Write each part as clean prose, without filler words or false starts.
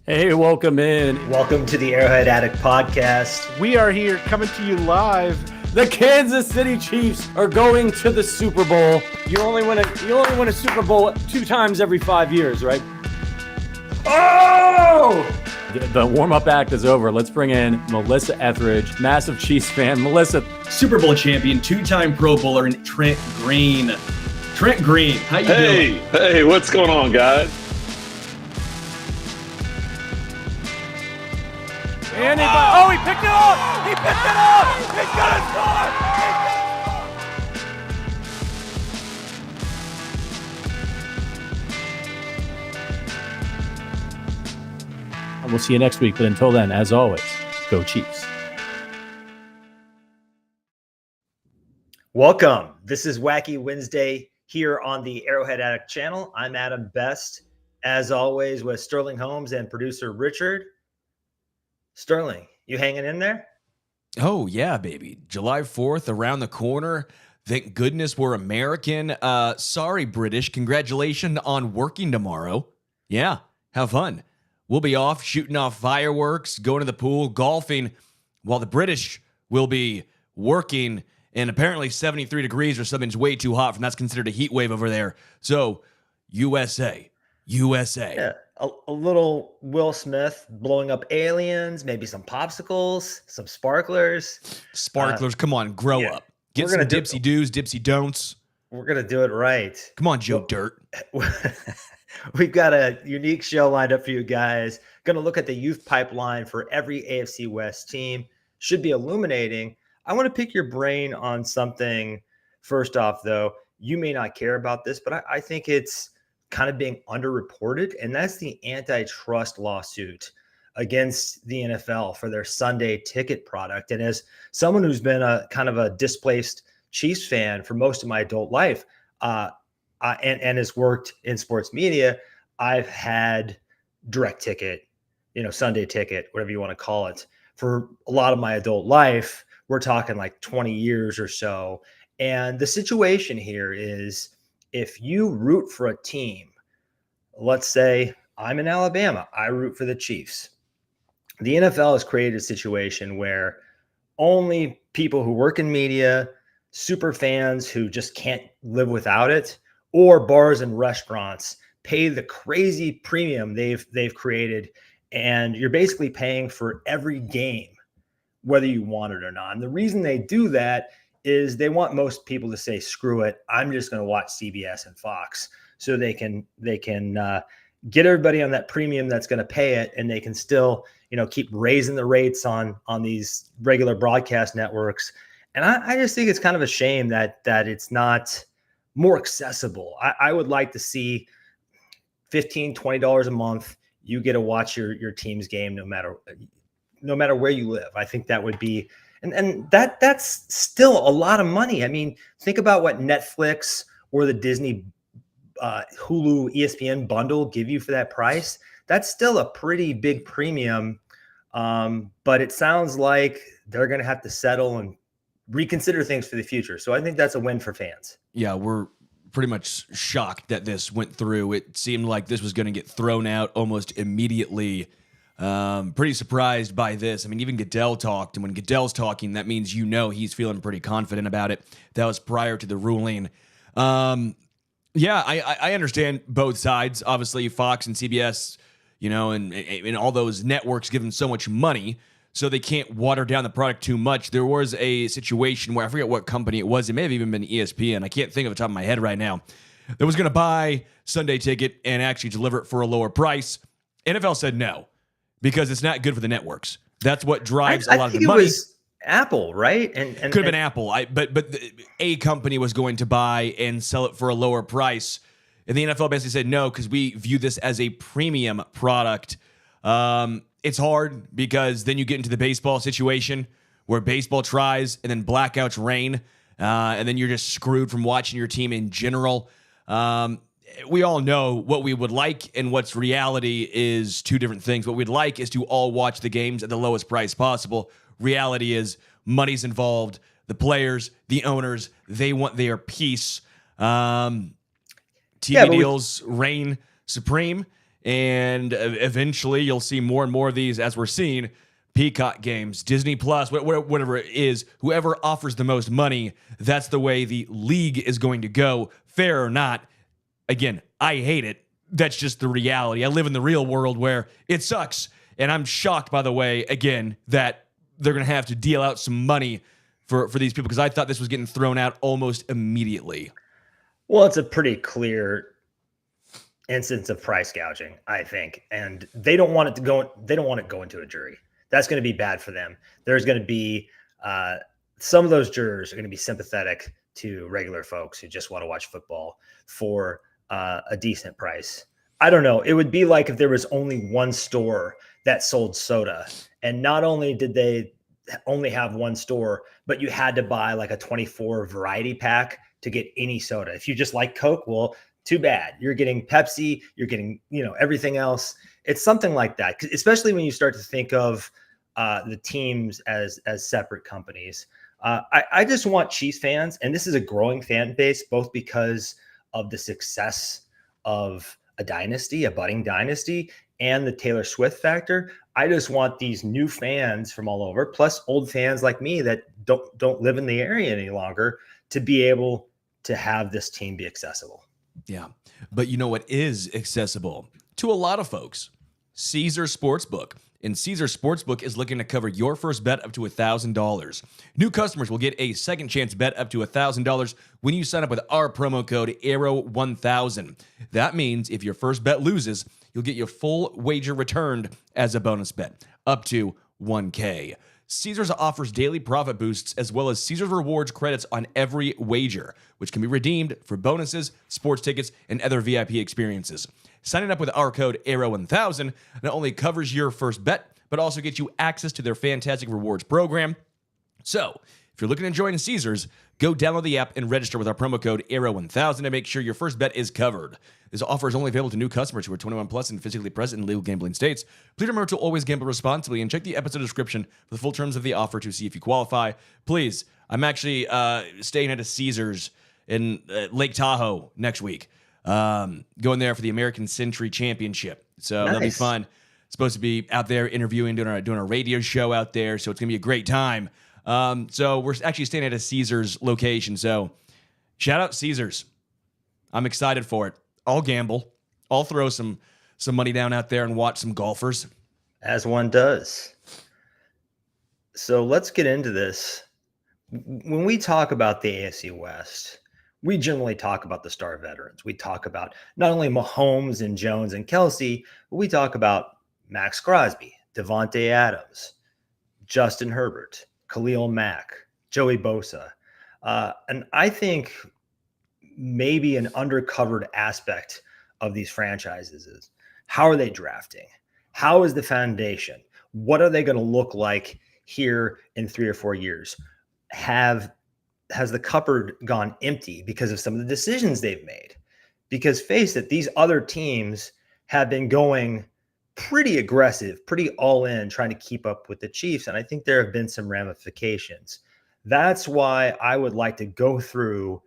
Hey, welcome in. Welcome to the Arrowhead Addict podcast. We are here coming to you live. The Kansas City Chiefs are going to the Super Bowl. You only win a Super Bowl 2 times every 5 years, right? Oh! The warm-up act is over. Let's bring in Melissa Etheridge, massive Chiefs fan. Melissa. Super Bowl champion, 2-time Pro Bowler, and Trent Green. Trent Green, how you doing? Hey, what's going on, guys? And he picked it up! He picked it up! He's gonna score! And we'll see you next week. But until then, as always, go Chiefs. Welcome. This is Wacky Wednesday here on the Arrowhead Addict channel. I'm Adam Best, as always, with Sterling Holmes and producer Richard. Sterling, you hanging in there? Oh, yeah, baby. July 4th around the corner. Thank goodness we're American. Sorry, British. Congratulations on working tomorrow. Yeah, have fun. We'll be off shooting off fireworks, going to the pool, golfing, while the British will be working in apparently 73 degrees or something's way too hot, and that's considered a heat wave over there. So, USA. Yeah, a little Will Smith blowing up aliens, maybe some popsicles, some sparklers. Sparklers, come on, grow up. Get some dipsy do's, dipsy don'ts. We're going to do it right. Come on, Joe Dirt. We've got a unique show lined up for you guys. Going to look at the youth pipeline for every AFC West team. Should be illuminating. I want to pick your brain on something. First off, though, you may not care about this, but I think it's kind of being underreported, and that's the antitrust lawsuit against the NFL for their Sunday ticket product. And as someone who's been a kind of a displaced Chiefs fan for most of my adult life, and has worked in sports media, I've had direct ticket, Sunday ticket, whatever you want to call it, for a lot of my adult life. We're talking like 20 years or so. And the situation here is, if you root for a team, let's say I'm in Alabama, I root for the Chiefs. The NFL has created a situation where only people who work in media, super fans who just can't live without it, or bars and restaurants pay the crazy premium they've created, and you're basically paying for every game, whether you want it or not. And the reason they do that is they want most people to say, screw it, I'm just going to watch CBS and Fox, so they can get everybody on that premium that's going to pay it, and they can still, keep raising the rates on these regular broadcast networks. And I just think it's kind of a shame that it's not more accessible. I would like to see $15, $20 a month. You get to watch your team's game no matter where you live. I think that would be, and that's still a lot of money. I mean, think about what Netflix or the Disney, Hulu, ESPN bundle give you for that price. That's still a pretty big premium. But it sounds like they're going to have to settle and reconsider things for the future. So I think that's a win for fans. Yeah, we're pretty much shocked that this went through. It seemed like this was going to get thrown out almost immediately. Pretty surprised by this. I mean, even Goodell talked, and when Goodell's talking, that means he's feeling pretty confident about it. That was prior to the ruling. Yeah, I understand both sides. Obviously, Fox and CBS, and all those networks give them so much money, so they can't water down the product too much. There was a situation where I forget what company it was. It may have even been ESPN. I can't think of the top of my head right now. That was going to buy Sunday ticket and actually deliver it for a lower price. NFL said no, because it's not good for the networks. That's what drives a lot of the money. It was Apple, right? And could have been Apple. But a company was going to buy and sell it for a lower price. And the NFL basically said no, because we view this as a premium product. It's hard because then you get into the baseball situation where baseball tries and then blackouts reign, and then you're just screwed from watching your team in general. We all know what we would like and what's reality is two different things. What we'd like is to all watch the games at the lowest price possible. Reality is money's involved. The players, the owners, they want their piece. TV deals reign supreme. And eventually you'll see more and more of these, as we're seeing, Peacock games, Disney Plus, whatever it is. Whoever offers the most money, that's the way the league is going to go. Fair or not, again, I hate it. That's just the reality. I live in the real world where it sucks. And I'm shocked, by the way, again, that they're going to have to deal out some money for these people, because I thought this was getting thrown out almost immediately. Well, it's a pretty clear instance of price gouging, I think. And they don't want it to go. They don't want it going to a jury. That's going to be bad for them. There's going to be some of those jurors are going to be sympathetic to regular folks who just want to watch football for a decent price. I don't know. It would be like if there was only one store that sold soda, and not only did they only have one store, but you had to buy like a 24 variety pack to get any soda. If you just like Coke, well, too bad. You're getting Pepsi, you're getting, everything else. It's something like that, especially when you start to think of the teams as separate companies. I just want Chiefs fans, and this is a growing fan base, both because of the success of a dynasty, a budding dynasty, and the Taylor Swift factor. I just want these new fans from all over, plus old fans like me that don't live in the area any longer, to be able to have this team be accessible. Yeah. But you know what is accessible to a lot of folks? Caesars Sportsbook. And Caesars Sportsbook is looking to cover your first bet up to $1,000. New customers will get a second chance bet up to $1,000 when you sign up with our promo code ARROW1000. That means if your first bet loses, you'll get your full wager returned as a bonus bet, up to $1K. Caesars offers daily profit boosts as well as Caesars Rewards credits on every wager, which can be redeemed for bonuses, sports tickets, and other VIP experiences. Signing up with our code ARROW1000 not only covers your first bet, but also gets you access to their fantastic rewards program. So, if you're looking to join Caesars, go download the app and register with our promo code ARROW1000 to make sure your first bet is covered. This offer is only available to new customers who are 21 plus and physically present in legal gambling states. Please remember to always gamble responsibly and check the episode description for the full terms of the offer to see if you qualify. Please, I'm actually staying at a Caesars in Lake Tahoe next week. Going there for the American Century Championship. So That'll be fun. Supposed to be out there interviewing, doing a radio show out there. So it's going to be a great time. So we're actually staying at a Caesars location. So shout out Caesars. I'm excited for it. I'll gamble. I'll throw some money down out there and watch some golfers. As one does. So let's get into this. When we talk about the AFC West, we generally talk about the star veterans. We talk about not only Mahomes and Jones and Kelsey, but we talk about Max Crosby, Devontae Adams, Justin Herbert, Khalil Mack, Joey Bosa. And I think maybe an undercovered aspect of these franchises is, how are they drafting? How is the foundation? What are they going to look like here in 3 or 4 years? Has the cupboard gone empty because of some of the decisions they've made? Because face it, these other teams have been going pretty aggressive, pretty all in, trying to keep up with the Chiefs. And I think there have been some ramifications. That's why I would like to go through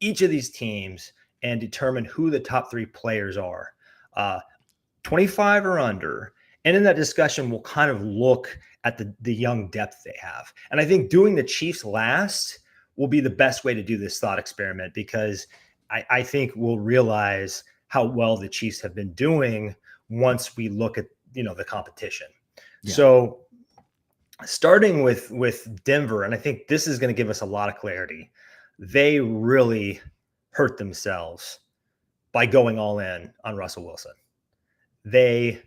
each of these teams and determine who the top 3 players are, 25 or under. And in that discussion, we'll kind of look at the young depth they have. And I think doing the Chiefs last will be the best way to do this thought experiment, because I think we'll realize how well the Chiefs have been doing once we look at, the competition. Yeah. So starting with Denver, and I think this is going to give us a lot of clarity. They really hurt themselves by going all in on Russell Wilson. They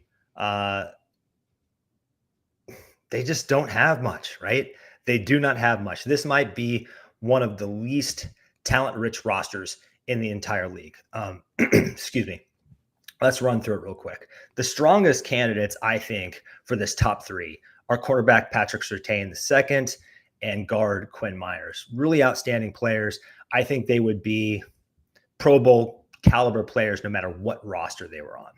just don't have much, right? They do not have much. This might be one of the least talent-rich rosters in the entire league. Excuse me. Let's run through it real quick. The strongest candidates, I think, for this top 3 are quarterback Patrick Surtain II and guard Quinn Meinerz. Really outstanding players. I think they would be Pro Bowl caliber players no matter what roster they were on.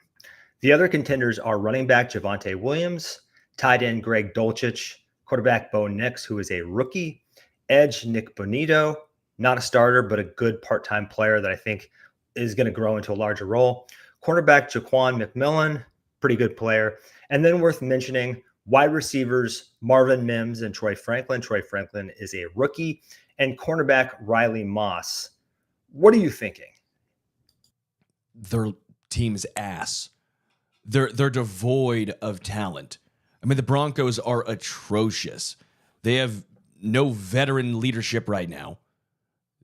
The other contenders are running back Javonte Williams, tight end Greg Dulcich, quarterback Bo Nix, who is a rookie, edge Nick Bonito, not a starter, but a good part-time player that I think is going to grow into a larger role. Cornerback Jaquan McMillan, pretty good player. And then worth mentioning, wide receivers Marvin Mims and Troy Franklin. Troy Franklin is a rookie. And cornerback Riley Moss. What are you thinking? Their team's ass. They're devoid of talent. I mean, the Broncos are atrocious. They have no veteran leadership right now.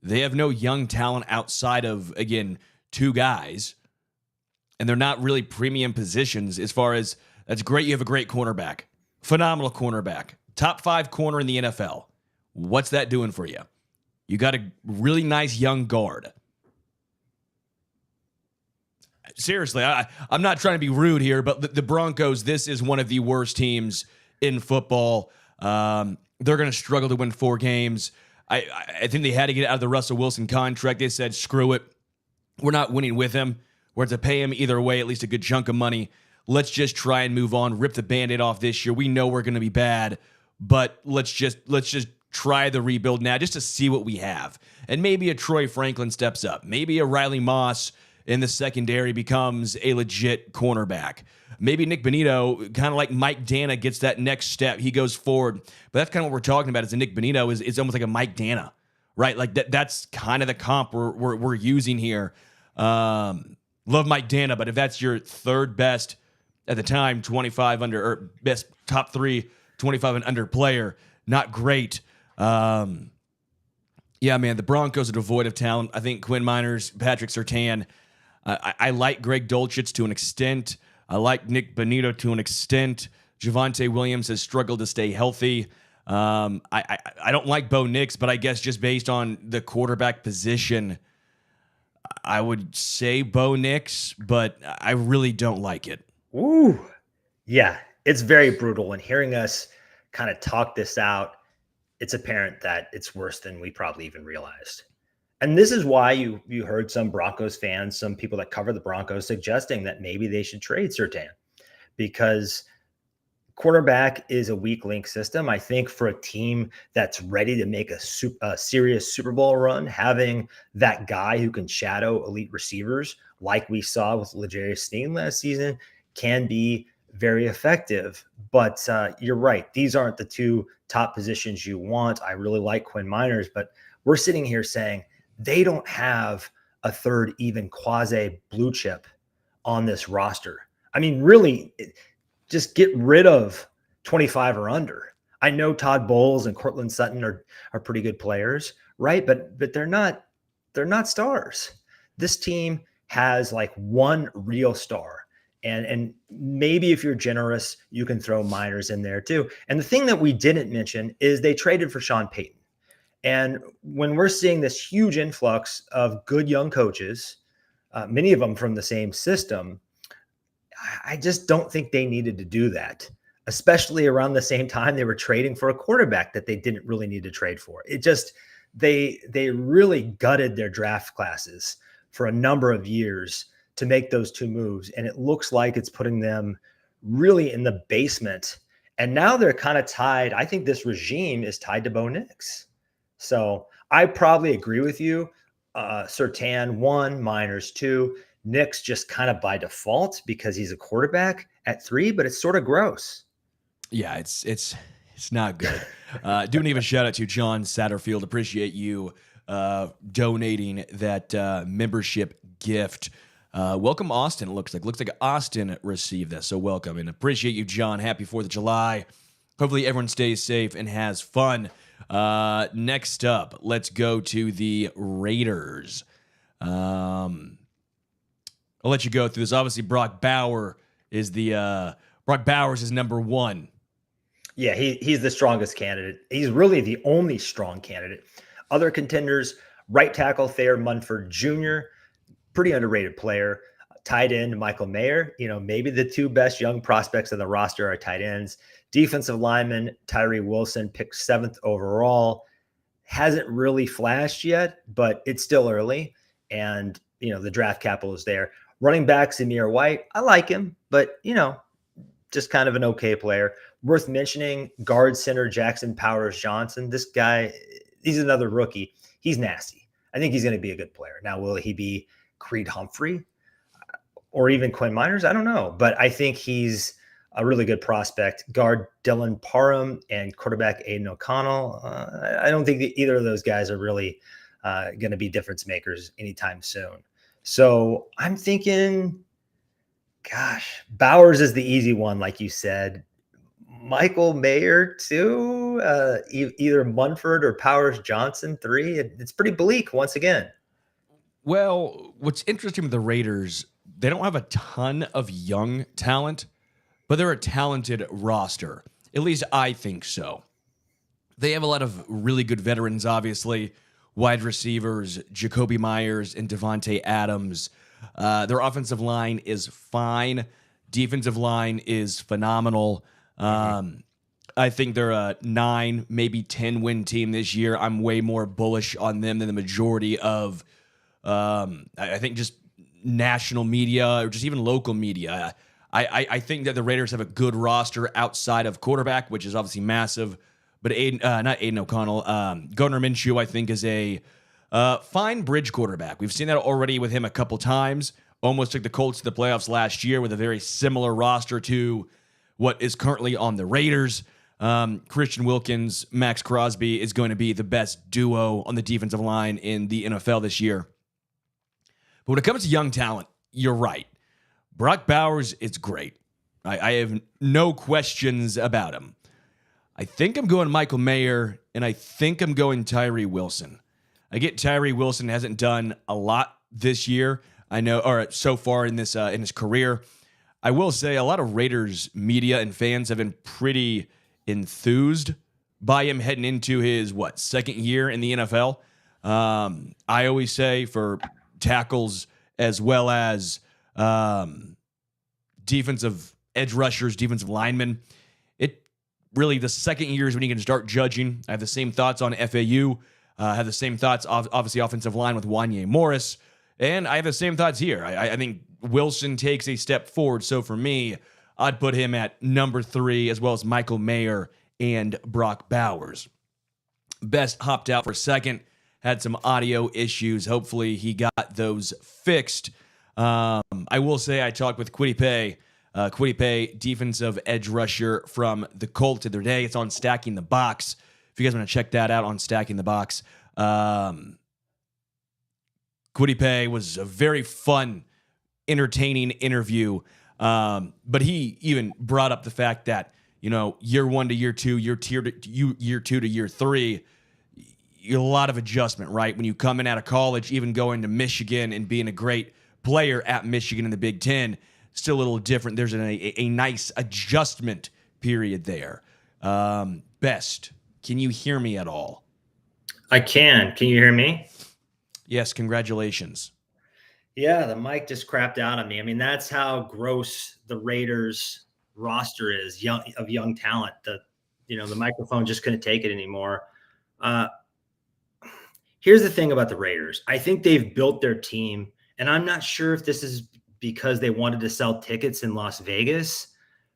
They have no young talent outside of, again, 2 guys. And they're not really premium positions as far as, that's great, you have a great cornerback. Phenomenal cornerback. Top 5 corner in the NFL. What's that doing for you? You got a really nice young guard. Seriously, I'm not trying to be rude here, but the Broncos, this is one of the worst teams in football. They're going to struggle to win 4 games. I think they had to get out of the Russell Wilson contract. They said, screw it. We're not winning with him. We're going to pay him either way, at least a good chunk of money. Let's just try and move on, rip the Band-Aid off this year. We know we're going to be bad, but let's just try the rebuild now just to see what we have. And maybe a Troy Franklin steps up. Maybe a Riley Moss in the secondary becomes a legit cornerback. Maybe Nick Bonito, kind of like Mike Dana, gets that next step. He goes forward. But that's kind of what we're talking about is a Nick Bonito is almost like a Mike Dana, right? Like that's kind of the comp we're using here. Love Mike Dana, but if that's your 3rd best at the time, 25 under, or best top 3, 25 and under player, not great. Yeah, man, the Broncos are devoid of talent. I think Quinn Meinerz, Patrick Surtain. I like Greg Dulcich to an extent. I like Nick Bonito to an extent. Javonte Williams has struggled to stay healthy. I don't like Bo Nix, but I guess just based on the quarterback position, I would say Bo Nix, but I really don't like it. Ooh, yeah, it's very brutal. And hearing us kind of talk this out, it's apparent that it's worse than we probably even realized. And this is why you heard some Broncos fans, some people that cover the Broncos suggesting that maybe they should trade Surtain because quarterback is a weak link system. I think for a team that's ready to make a serious Super Bowl run, having that guy who can shadow elite receivers like we saw with L'Jarius Sneed last season can be very effective. But you're right. These aren't the 2 top positions you want. I really like Quinn Meinerz, but we're sitting here saying they don't have a 3rd even quasi blue chip on this roster. I mean, really, just get rid of 25 or under. I know Todd Bowles and Cortland Sutton are pretty good players, right? But they're not stars. This team has like 1 real star. And maybe if you're generous, you can throw Meinerz in there too. And the thing that we didn't mention is they traded for Sean Payton. And when we're seeing this huge influx of good young coaches, many of them from the same system, I just don't think they needed to do that, especially around the same time they were trading for a quarterback that they didn't really need to trade for. It just, they really gutted their draft classes for a number of years to make those 2 moves. And it looks like it's putting them really in the basement. And now they're kind of tied. I think this regime is tied to Bo Nix. So I probably agree with you. Surtain 1, Meinerz 2, Nix just kind of by default because he's a quarterback at 3, but it's sort of gross. Yeah, it's not good. Do want to give a shout out to John Satterfield. Appreciate you donating that membership gift. Welcome, Austin. It looks like Austin received this, so welcome and appreciate you, John. Happy 4th of July. Hopefully everyone stays safe and has fun. Next up, let's go to the Raiders. I'll let you go through this. Obviously, Brock Bowers is number 1. Yeah, he's the strongest candidate. He's really the only strong candidate. Other contenders, right tackle Thayer Munford Jr., pretty underrated player. Tight end Michael Mayer. Maybe the 2 best young prospects on the roster are tight ends. Defensive lineman Tyree Wilson, picked 7th overall. Hasn't really flashed yet, but it's still early. And, the draft capital is there. Running back Zamir White. I like him, but, just kind of an okay player. Worth mentioning, guard center Jackson Powers Johnson. This guy, he's another rookie. He's nasty. I think he's going to be a good player. Now, will he be Creed Humphrey? or even Quinn Meinerz. I don't know, but I think he's a really good prospect. Guard Dylan Parham and quarterback Aiden O'Connell. I don't think that either of those guys are really going to be difference makers anytime soon. So I'm thinking, gosh, Bowers is the easy one, like you said. Michael Mayer, 2, either Munford or Powers Johnson, 3. It's pretty bleak once again. Well, what's interesting with the Raiders, they don't have a ton of young talent, but they're a talented roster. At least I think so. They have a lot of really good veterans, obviously. Wide receivers, Jacoby Myers and Devontae Adams. Their offensive line is fine. Defensive line is phenomenal. I think they're a 9, maybe 10 win team this year. I'm way more bullish on them than the majority of, I think, just national media or just even local media. I think that the Raiders have a good roster outside of quarterback, which is obviously massive. But not Aiden O'Connell. Gardner Minshew, I think, is a fine bridge quarterback. We've seen that already with him a couple times. Almost took the Colts to the playoffs last year with a very similar roster to what is currently on the Raiders. Christian Wilkins, Max Crosby is going to be the best duo on the defensive line in the NFL this year. But when it comes to young talent, you're right. Brock Bowers is great. I have no questions about him. I think I'm going Michael Mayer, and I think I'm going Tyree Wilson. I get Tyree Wilson hasn't done a lot this year. I know, or so far in this in his career. I will say a lot of Raiders media and fans have been pretty enthused by him heading into his, second year in the NFL. I always say for tackles as well as defensive edge rushers, defensive linemen, it really the second year is when you can start judging. I have the same thoughts on FAU. I have the same thoughts, obviously, offensive line with Wanye Morris. And I have the same thoughts here. I think Wilson takes a step forward. So for me, I'd put him at number 3, as well as Michael Mayer and Brock Bowers. Best hopped out for a second, had some audio issues. Hopefully he got those fixed. I will say I talked with Kwity Paye, defensive edge rusher from the Colts the other day. It's on Stacking the Box. If you guys want to check that out on Stacking the Box. Kwity Paye was a very fun, entertaining interview. But he even brought up the fact that, year 1 to year 2, year 2 to year 3, a lot of adjustment, right? When you come in out of college, even going to Michigan and being a great player at Michigan in the Big Ten, still a little different. There's a nice adjustment period there. Best, can you hear me at all? I can. Can you hear me? Yes, congratulations. Yeah, the mic just crapped out on me. I mean, that's how gross the Raiders roster is, young talent. The microphone just couldn't take it anymore. Here's the thing about the Raiders. I think they've built their team, and I'm not sure if this is because they wanted to sell tickets in Las Vegas,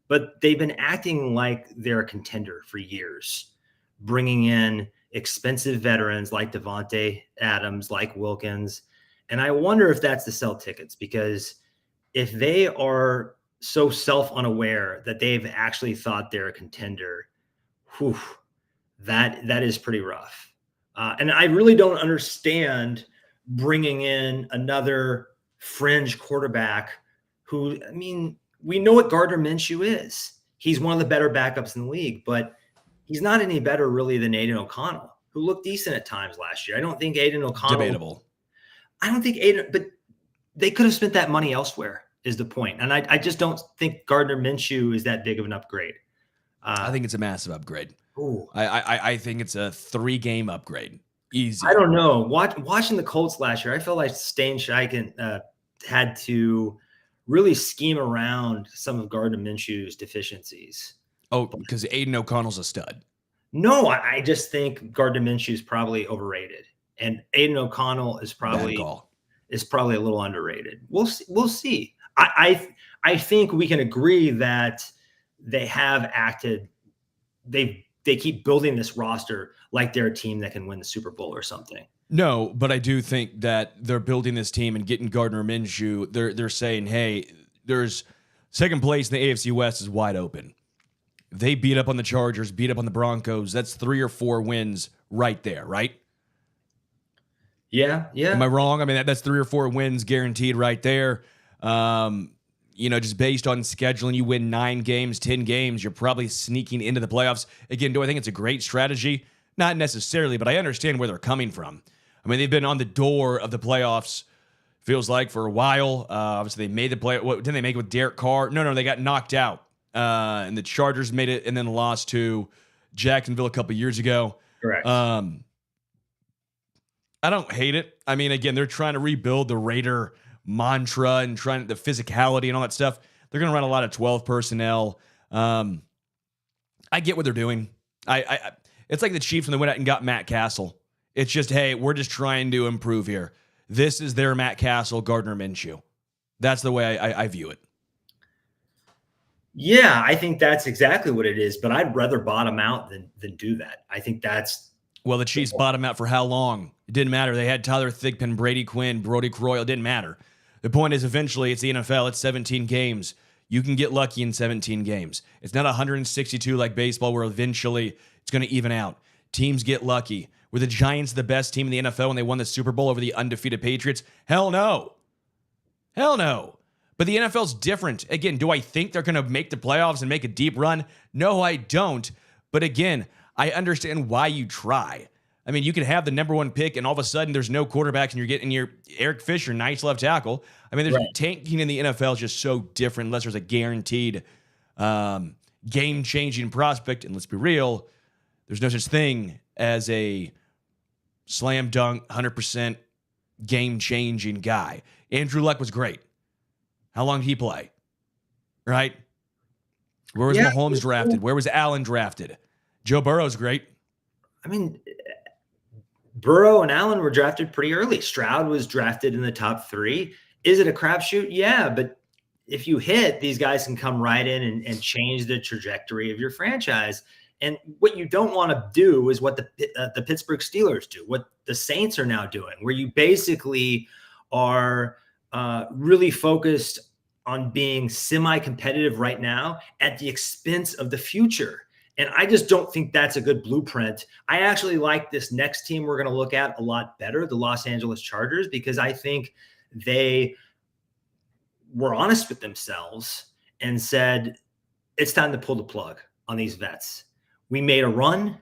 but they've been acting like they're a contender for years, bringing in expensive veterans like Devontae Adams, like Wilkins. And I wonder if that's to sell tickets, because if they are so self-unaware that they've actually thought they're a contender, that is pretty rough. And I really don't understand bringing in another fringe quarterback who, we know what Gardner Minshew is. He's one of the better backups in the league, but he's not any better really than Aiden O'Connell, who looked decent at times last year. I don't think Aiden O'Connell. Debatable. I don't think Aiden, but they could have spent that money elsewhere is the point. And I just don't think Gardner Minshew is that big of an upgrade. I think it's a massive upgrade. Ooh. I think it's a 3-game upgrade. Easy. I don't know. Watching the Colts last year, I felt like Stan Scheichen had to really scheme around some of Gardner Minshew's deficiencies. Oh, because Aiden O'Connell's a stud. No, I just think Gardner Minshew is probably overrated, and Aiden O'Connell is probably a little underrated. We'll see. I think we can agree that they have acted. They keep building this roster like they're a team that can win the Super Bowl or something. No, but I do think that they're building this team and getting Gardner Minshew. They're saying, hey, there's second place in the AFC West is wide open. They beat up on the Chargers, beat up on the Broncos. That's 3 or 4 wins right there, right? Yeah. Am I wrong? I mean, that's 3 or 4 wins guaranteed right there. Just based on scheduling, you win 9 games, 10 games, you're probably sneaking into the playoffs. Again, do I think it's a great strategy? Not necessarily, but I understand where they're coming from. I mean, they've been on the door of the playoffs, feels like, for a while. Obviously, they made the play. What didn't they make with Derek Carr? No, they got knocked out. And the Chargers made it and then lost to Jacksonville a couple years ago. Correct. I don't hate it. I mean, again, they're trying to rebuild the Raider mantra and trying the physicality and all that stuff. They're going to run a lot of 12 personnel. I get what they're doing. It's like the Chiefs when they went out and got Matt Castle. It's just, hey, we're just trying to improve here. This is their Matt Castle, Gardner Minshew. That's the way I view it. Yeah, I think that's exactly what it is, but I'd rather bottom out than do that. I think that's... Well, the Chiefs bottomed out for how long? It didn't matter. They had Tyler Thigpen, Brady Quinn, Brodie Croyle. It didn't matter. The point is, eventually, it's the NFL. It's 17 games. You can get lucky in 17 games. It's not 162 like baseball where eventually it's going to even out. Teams get lucky. Were the Giants the best team in the NFL when they won the Super Bowl over the undefeated Patriots? Hell no. Hell no. But the NFL's different. Again, do I think they're going to make the playoffs and make a deep run? No, I don't. But again, I understand why you try. I mean, you can have the number 1 pick and all of a sudden there's no quarterback and you're getting your Eric Fisher, nice left tackle. I mean, there's tanking in the NFL is just so different unless there's a guaranteed game-changing prospect. And let's be real, there's no such thing as a slam dunk, 100% game-changing guy. Andrew Luck was great. How long did he play? Right? Where was Mahomes drafted? Where was Allen drafted? Joe Burrow's great. I mean, Burrow and Allen were drafted pretty early. Stroud was drafted in the top 3. Is it a crapshoot? Yeah, but if you hit, these guys can come right in and change the trajectory of your franchise. And what you don't want to do is what the Pittsburgh Steelers do, what the Saints are now doing, where you basically are really focused on being semi-competitive right now at the expense of the future. And I just don't think that's a good blueprint. I actually like this next team we're going to look at a lot better, the Los Angeles Chargers, because I think they were honest with themselves and said, it's time to pull the plug on these vets. We made a run.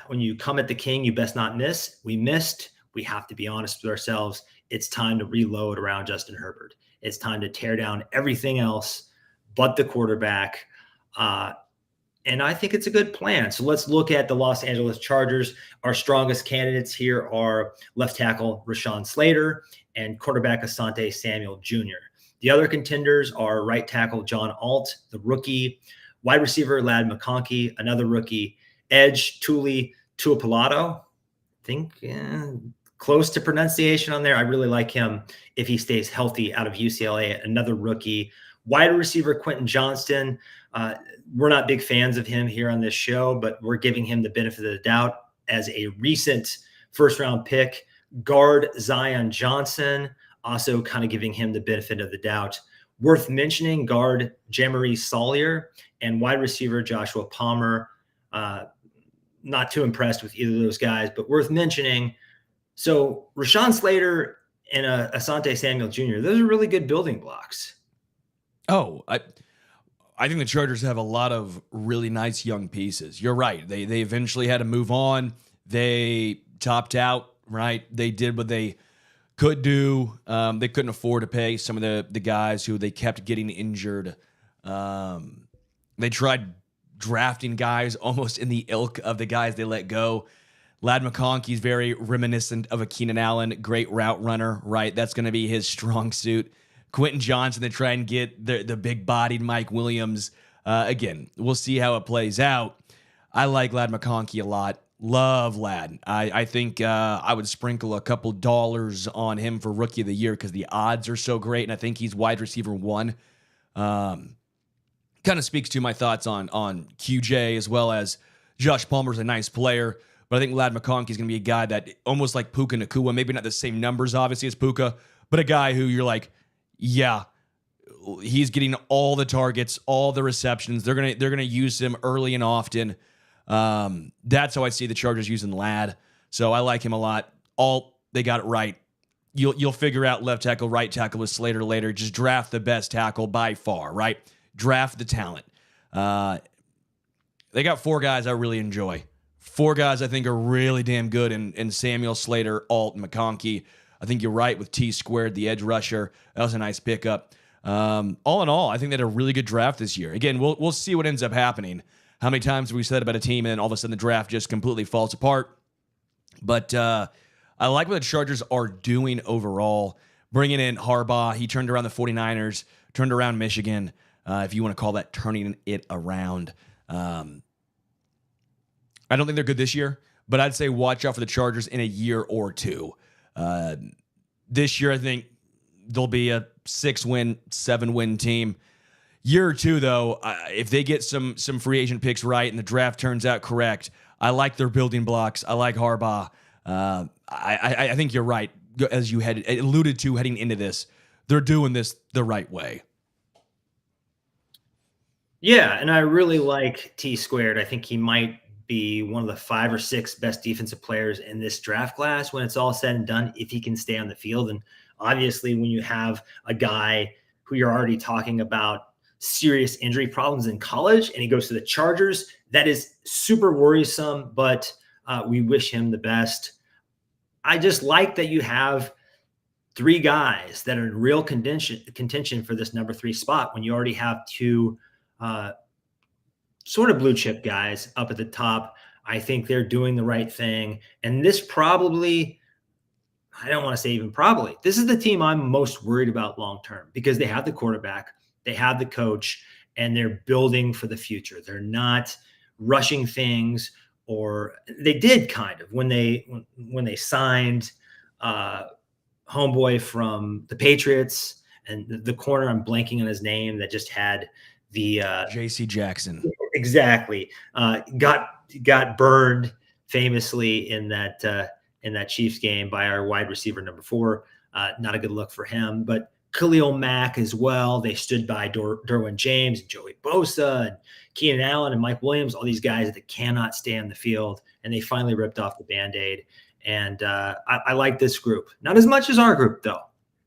When you come at the king, you best not miss. We missed. We have to be honest with ourselves. It's time to reload around Justin Herbert. It's time to tear down everything else but the quarterback. And I think it's a good plan. So let's look at the Los Angeles Chargers. Our strongest candidates here are left tackle Rashawn Slater and quarterback Asante Samuel Jr. The other contenders are right tackle John Alt, the rookie, wide receiver Ladd McConkey, another rookie, edge Tuli Tuapolato. I think close to pronunciation on there. I really like him if he stays healthy out of UCLA, another rookie. Wide receiver Quentin Johnston. We're not big fans of him here on this show, but we're giving him the benefit of the doubt as a recent first-round pick. Guard Zion Johnson, also kind of giving him the benefit of the doubt. Worth mentioning, guard Jamari Sawyer and wide receiver Joshua Palmer. Not too impressed with either of those guys, but worth mentioning. So Rashawn Slater and Asante Samuel Jr., those are really good building blocks. Oh, I think the Chargers have a lot of really nice young pieces. You're right. They eventually had to move on. They topped out, right? They did what they could do. They couldn't afford to pay some of the guys who they kept getting injured. They tried drafting guys almost in the ilk of the guys they let go. Ladd McConkey is very reminiscent of a Keenan Allen, great route runner, right? That's going to be his strong suit. Quentin Johnson, they try and get the big-bodied Mike Williams. Again, we'll see how it plays out. I like Ladd McConkey a lot. Love Ladd. I think I would sprinkle a couple dollars on him for Rookie of the Year because the odds are so great, and I think he's wide receiver 1. Kind of speaks to my thoughts on QJ as well as Josh Palmer's a nice player. but I think Ladd McConkey is going to be a guy that almost like Puka Nacua, maybe not the same numbers obviously as Puka, but a guy who you're like, yeah, he's getting all the targets, all the receptions. They're gonna use him early and often. That's how I see the Chargers using Ladd. So I like him a lot. They got it right. You'll figure out left tackle, right tackle with Slater later. Just draft the best tackle by far, right? Draft the talent. They got 4 guys I really enjoy. 4 guys I think are really damn good in Samuel, Slater, Alt, and McConkey. I think you're right with T squared, the edge rusher. That was a nice pickup. All in all, I think they had a really good draft this year. Again, we'll see what ends up happening. How many times have we said about a team and then all of a sudden the draft just completely falls apart? But I like what the Chargers are doing overall. Bringing in Harbaugh, he turned around the 49ers, turned around Michigan, if you want to call that turning it around. I don't think they're good this year, but I'd say watch out for the Chargers in a year or two. This year, I think they'll be a 6-win, 7-win team. Year or two, though, if they get some free agent picks right and the draft turns out correct, I like their building blocks. I like Harbaugh. I think you're right. As you had alluded to heading into this, they're doing this the right way. Yeah, and I really like T squared. I think he might be one of the 5 or 6 best defensive players in this draft class when it's all said and done, if he can stay on the field. And obviously, when you have a guy who you're already talking about serious injury problems in college and he goes to the Chargers, that is super worrisome, but we wish him the best. I just like that you have 3 guys that are in real contention for this number 3 spot when you already have 2 sort of blue chip guys up at the top. I think they're doing the right thing. And this probably, I don't want to say even probably, this is the team I'm most worried about long-term because they have the quarterback, they have the coach, and they're building for the future. They're not rushing things, or they did kind of when they signed homeboy from the Patriots and the corner, I'm blanking on his name, that just had the J.C. Jackson. Exactly. Got burned famously in that Chiefs game by our wide receiver number 4. Not a good look for him, but Khalil Mack as well. They stood by Derwin James and Joey Bosa and Keenan Allen and Mike Williams, all these guys that cannot stay on the field, and they finally ripped off the Band-Aid. And I like this group. Not as much as our group, though.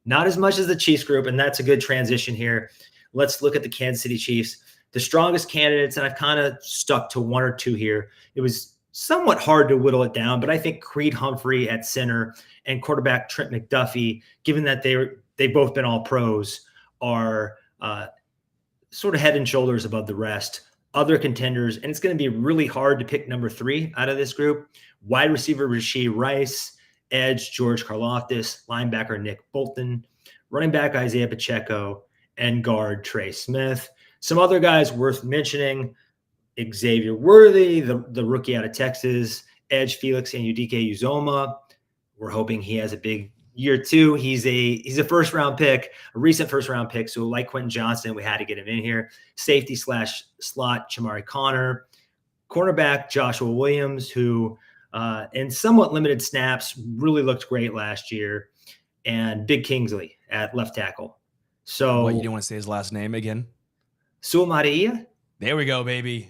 Not as much as the Chiefs group, and that's a good transition here. Let's look at the Kansas City Chiefs. The strongest candidates, and I've kind of stuck to 1 or 2 here. It was somewhat hard to whittle it down, but I think Creed Humphrey at center and quarterback Trent McDuffie, given that they've both been all pros, are sort of head and shoulders above the rest. Other contenders, and it's going to be really hard to pick number 3 out of this group. Wide receiver Rashee Rice, edge George Karlaftis, linebacker Nick Bolton, running back Isaiah Pacheco, and guard Trey Smith. Some other guys worth mentioning: Xavier Worthy, the rookie out of Texas, edge Felix Anudike-Uzomah. We're hoping he has a big year 2. He's a first-round pick, a recent first-round pick. So like Quentin Johnston, we had to get him in here. Safety / slot Chamari Connor, cornerback Joshua Williams, who in somewhat limited snaps really looked great last year, and Big Kingsley at left tackle. So What, you didn't want to say his last name again? Suamaria? There we go, baby.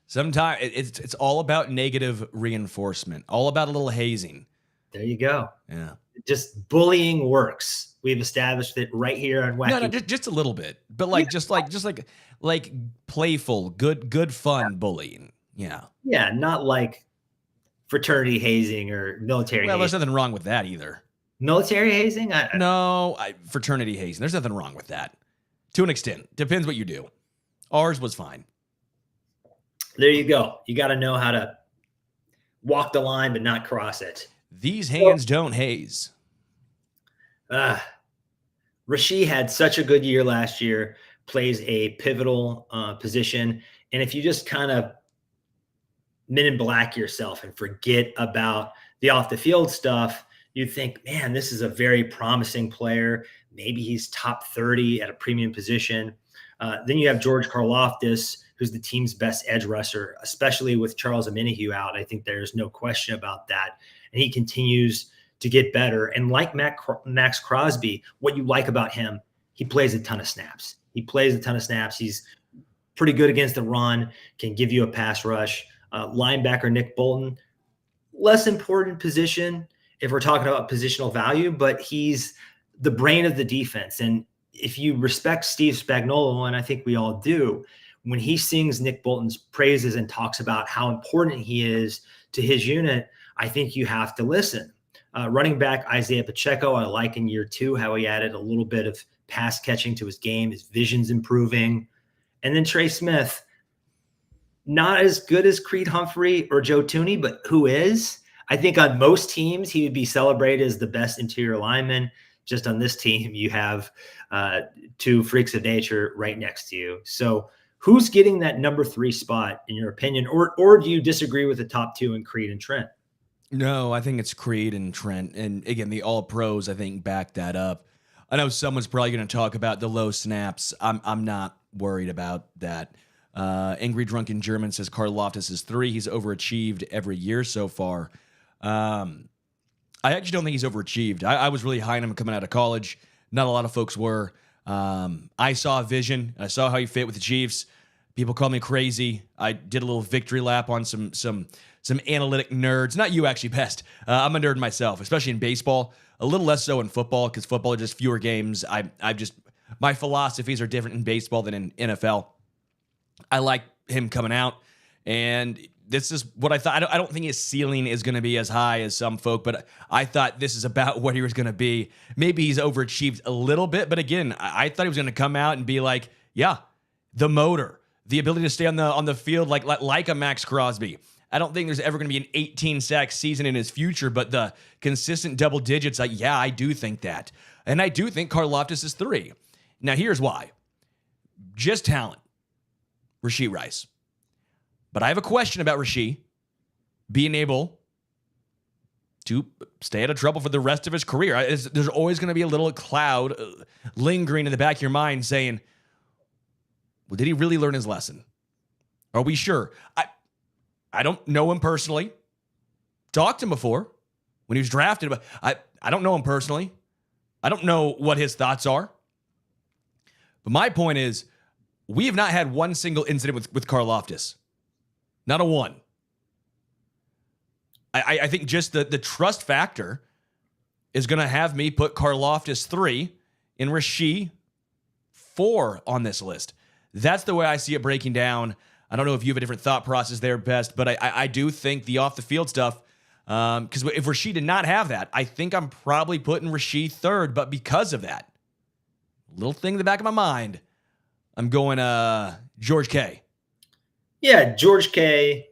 Sometimes it's all about negative reinforcement, all about a little hazing. There you go. Yeah. Just bullying works. We've established it right here on Wacky. No, just a little bit, but just like playful, good fun bullying. Yeah. Yeah, not like fraternity hazing or military Well, there's hazing. nothing wrong with that either. Military hazing? Fraternity hazing. There's nothing wrong with that. To an extent. Depends what you do. Ours was fine. There you go. You got to know how to walk the line but not cross it. These hands don't haze. Rashee had such a good year last year, plays a pivotal position. And if you just kind of men in black yourself and forget about the off the field stuff, you think, man, this is a very promising player. Maybe he's top 30 at a premium position. Then you have George Karlaftis, who's the team's best edge rusher, especially with Charles Omenihu out. I think there's no question about that. And he continues to get better. And like Max Crosby, what you like about him, he plays a ton of snaps. He's pretty good against the run, can give you a pass rush. Linebacker Nick Bolton, less important position if we're talking about positional value, but he's the brain of the defense. And if you respect Steve Spagnuolo, and I think we all do, when he sings Nick Bolton's praises and talks about how important he is to his unit, I think you have to listen. Running back Isaiah Pacheco, I like in year 2 how he added a little bit of pass catching to his game. His vision's improving. And then Trey Smith, not as good as Creed Humphrey or Joe Thuney, but who is? I think on most teams, he would be celebrated as the best interior lineman. Just on this team, you have 2 freaks of nature right next to you. So who's getting that number 3 spot in your opinion? Or do you disagree with the top 2 in Creed and Trent? No, I think it's Creed and Trent. And again, the all pros, I think, back that up. I know someone's probably going to talk about the low snaps. I'm not worried about that. Angry Drunken German says Karlaftis is 3. He's overachieved every year so far. I actually don't think he's overachieved. I was really high on him coming out of college. Not a lot of folks were. I saw a vision. I saw how he fit with the Chiefs. People call me crazy. I did a little victory lap on some analytic nerds. Not you, actually, Pest. I'm a nerd myself, especially in baseball. A little less so in football because football are just fewer games. My philosophies are different in baseball than in NFL. I like him coming out, and this is what I thought. I don't think his ceiling is going to be as high as some folk, but I thought this is about what he was going to be. Maybe he's overachieved a little bit, but again, I thought he was going to come out and be like, yeah, the motor, the ability to stay on the field like a Max Crosby. I don't think there's ever going to be an 18-sack season in his future, but the consistent double digits, I do think that. And I do think Karlaftis is 3. Now, here's why. Just talent. Rashee Rice. But I have a question about Rashee being able to stay out of trouble for the rest of his career. There's always going to be a little cloud lingering in the back of your mind saying, well, did he really learn his lesson? Are we sure? I don't know him personally. Talked to him before when he was drafted, but I don't know him personally. I don't know what his thoughts are. But my point is, we have not had one single incident with Karlaftis. Not a one. I think just the trust factor is going to have me put Karlaftis 3 and Rashee 4 on this list. That's the way I see it breaking down. I don't know if you have a different thought process there, Best, but I do think the off-the-field stuff, because if Rashee did not have that, I think I'm probably putting Rashee 3rd, but because of that, little thing in the back of my mind, I'm going George K. Yeah, George K,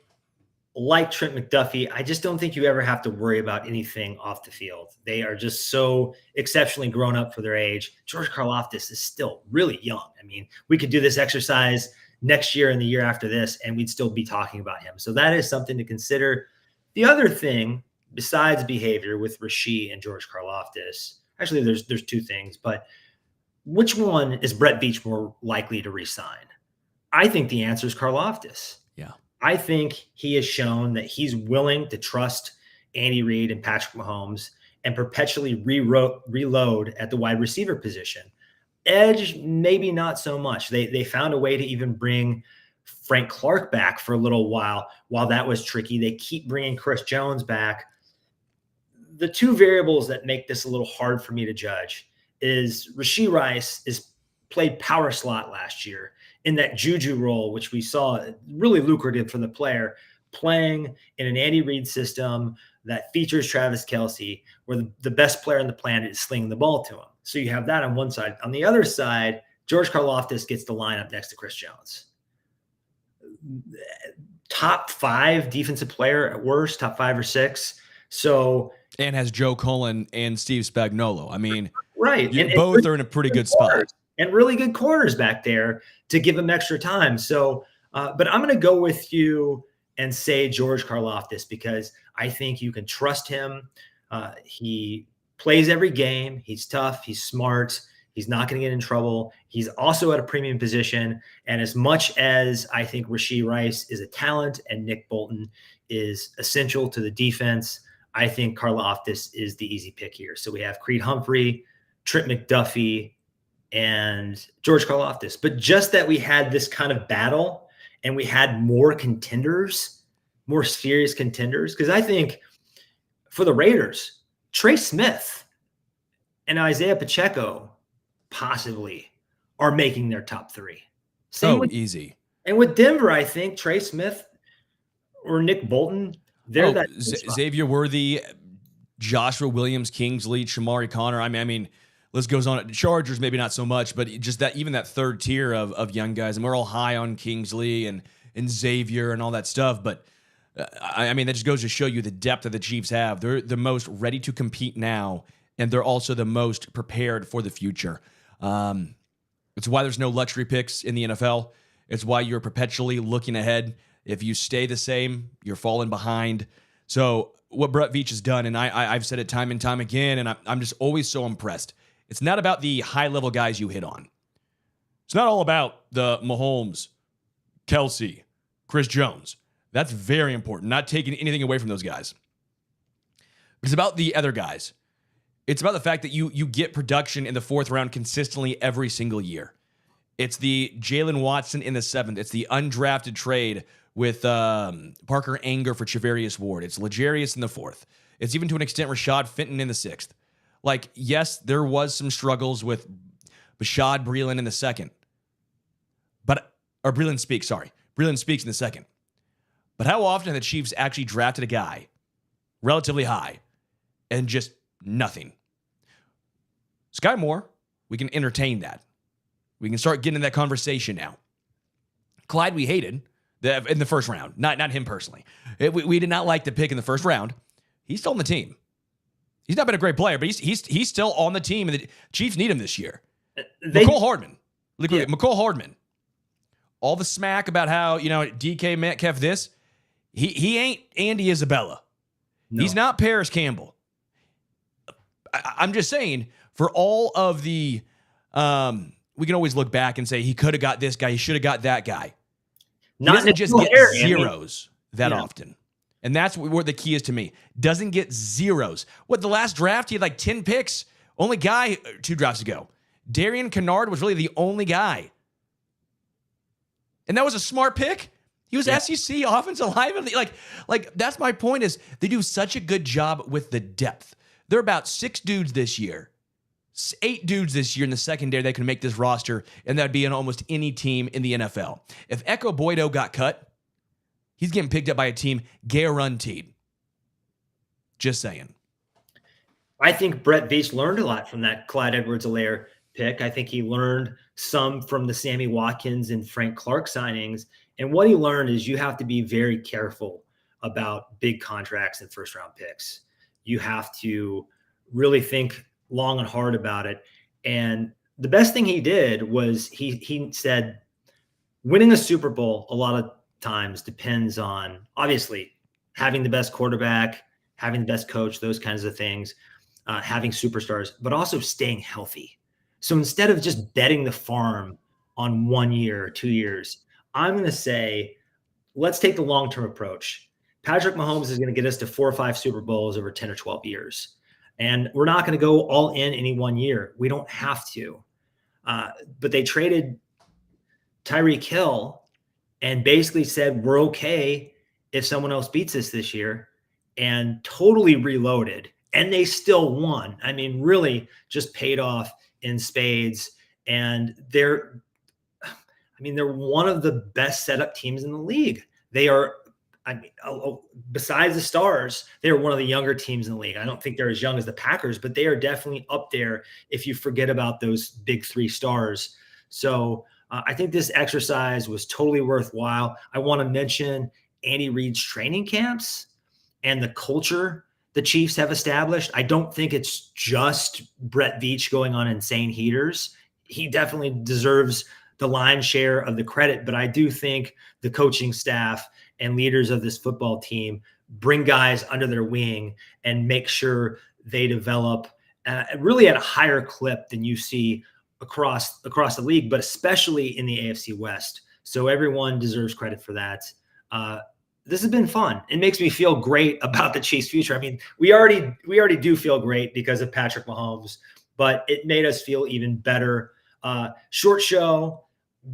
like Trent McDuffie, I just don't think you ever have to worry about anything off the field. They are just so exceptionally grown up for their age. George Karlaftis is still really young. I mean, we could do this exercise next year and the year after this, and we'd still be talking about him. So that is something to consider. The other thing, besides behavior with Rashee and George Karlaftis, actually there's 2 things, but which one is Brett Veach more likely to re-sign? I think the answer is Karlaftis. Yeah. I think he has shown that he's willing to trust Andy Reid and Patrick Mahomes and perpetually reload at the wide receiver position. Edge, maybe not so much. They found a way to even bring Frank Clark back for a little while that was tricky. They keep bringing Chris Jones back. The 2 variables that make this a little hard for me to judge is Rashee Rice played power slot last year in that Juju role, which we saw really lucrative for the player, playing in an Andy Reid system that features Travis Kelce, where the best player on the planet is slinging the ball to him. So you have that on one side. On the other side, George Karlaftis gets the lineup next to Chris Jones. Top 5 defensive player at worst, top 5 or 6. So, and has Joe Cullen and Steve Spagnuolo. I mean, right. Both are in a pretty good spot. And really good corners back there to give him extra time. So, but I'm going to go with you and say George Karlaftis because I think you can trust him. He plays every game. He's tough. He's smart. He's not going to get in trouble. He's also at a premium position. And as much as I think Rashee Rice is a talent and Nick Bolton is essential to the defense, I think Karlaftis is the easy pick here. So we have Creed Humphrey, Trent McDuffie, and George Karlaftis. But just that we had this kind of battle and we had more contenders, more serious contenders, because I think for the Raiders, Trey Smith and Isaiah Pacheco possibly are making their top three. Easy. And with Denver, I think Trey Smith or Nick Bolton, they're that Xavier Worthy, Joshua Williams, Kingsley, Shamari Connor. I mean, list goes on. Chargers, maybe not so much, but just that, even that third tier of young guys, and we're all high on Kingsley and Xavier and all that stuff. But I mean, that just goes to show you the depth that the Chiefs have. They're the most ready to compete now, and they're also the most prepared for the future. It's why there's no luxury picks in the NFL. It's why you're perpetually looking ahead. If you stay the same, you're falling behind. So what Brett Veach has done, and I've said it time and time again, and I'm just always so impressed. It's not about the high-level guys you hit on. It's not all about the Mahomes, Kelsey, Chris Jones. That's very important, not taking anything away from those guys. It's about the other guys. It's about the fact that you get production in the fourth round consistently every single year. It's the Jalen Watson in the seventh. It's the undrafted trade with Parker Anger for Charvarius Ward. It's L'Jarius in the fourth. It's even to an extent Rashad Fenton in the sixth. Like, yes, there was some struggles with Bashad Breeland in the second. Breeland Speaks in the second. But how often have the Chiefs actually drafted a guy relatively high and just nothing? Sky Moore, we can entertain that. We can start getting in that conversation now. Clyde, we hated in the first round. Not him personally. We did not like the pick in the first round. He's still on the team. He's not been a great player, but he's still on the team, and the Chiefs need him this year. McCole Hardman. McCole Hardman. All the smack about how, DK Metcalf this. He ain't Andy Isabella. No. He's not Paris Campbell. I'm just saying, for all of the, we can always look back and say he could have got this guy, he should have got that guy. He doesn't just get zeros that often. And that's what the key is to me. Doesn't get zeros. The last draft, he had like 10 picks. Only guy 2 drafts ago. Darian Kennard was really the only guy. And that was a smart pick. He was SEC offensive lineman. Like that's my point, is they do such a good job with the depth. They're about 6 dudes this year. 8 dudes this year in the secondary that can make this roster, and that'd be in almost any team in the NFL. If Echo Boydo got cut, he's getting picked up by a team guaranteed. Just saying. I think Brett Veach learned a lot from that Clyde Edwards-Helaire pick. I think he learned some from the Sammy Watkins and Frank Clark signings. And what he learned is you have to be very careful about big contracts and first-round picks. You have to really think long and hard about it. And the best thing he did was he said winning a Super Bowl a lot of times depends on, obviously, having the best quarterback, having the best coach, those kinds of things, having superstars, but also staying healthy. So instead of just betting the farm on 1 year or 2 years, I'm going to say, let's take the long-term approach. Patrick Mahomes is going to get us to 4 or 5 Super Bowls over 10 or 12 years. And we're not going to go all in any 1 year. We don't have to. But they traded Tyreek Hill and basically said, we're okay if someone else beats us this year, and totally reloaded. And they still won. I mean, really just paid off in spades. And they're one of the best setup teams in the league. They are, besides the Stars, they're one of the younger teams in the league. I don't think they're as young as the Packers, but they are definitely up there if you forget about those big 3 stars. So I think this exercise was totally worthwhile. I want to mention Andy Reid's training camps and the culture the Chiefs have established. I don't think it's just Brett Veach going on insane heaters. He definitely deserves the lion's share of the credit, but I do think the coaching staff and leaders of this football team bring guys under their wing and make sure they develop really at a higher clip than you see across the league, but especially in the AFC West. So everyone deserves credit for that. This has been fun. It makes me feel great about the Chiefs' future. I mean, we already do feel great because of Patrick Mahomes, but it made us feel even better. Short show,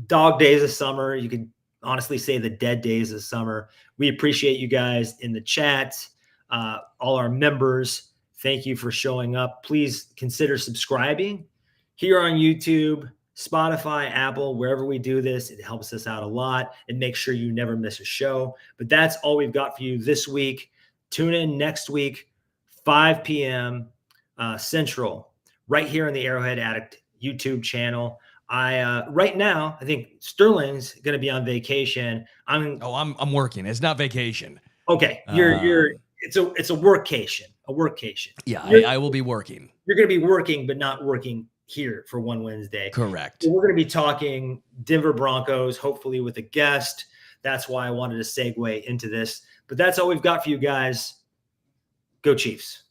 dog days of summer. You could honestly say the dead days of summer. We appreciate you guys in the chat, all our members. Thank you for showing up. Please consider subscribing here on YouTube, Spotify, Apple, wherever we do this. It helps us out a lot and make sure you never miss a show. But that's all we've got for you this week. Tune in next week, 5 p.m. Central, right here on the Arrowhead Addict YouTube channel. Right now, I think Sterling's going to be on vacation. I'm working. It's not vacation. Okay. It's a workcation. Yeah, I will be working. You're going to be working, but not working here for one Wednesday. Correct. So we're going to be talking Denver Broncos, hopefully with a guest. That's why I wanted to segue into this. But that's all we've got for you guys. Go Chiefs.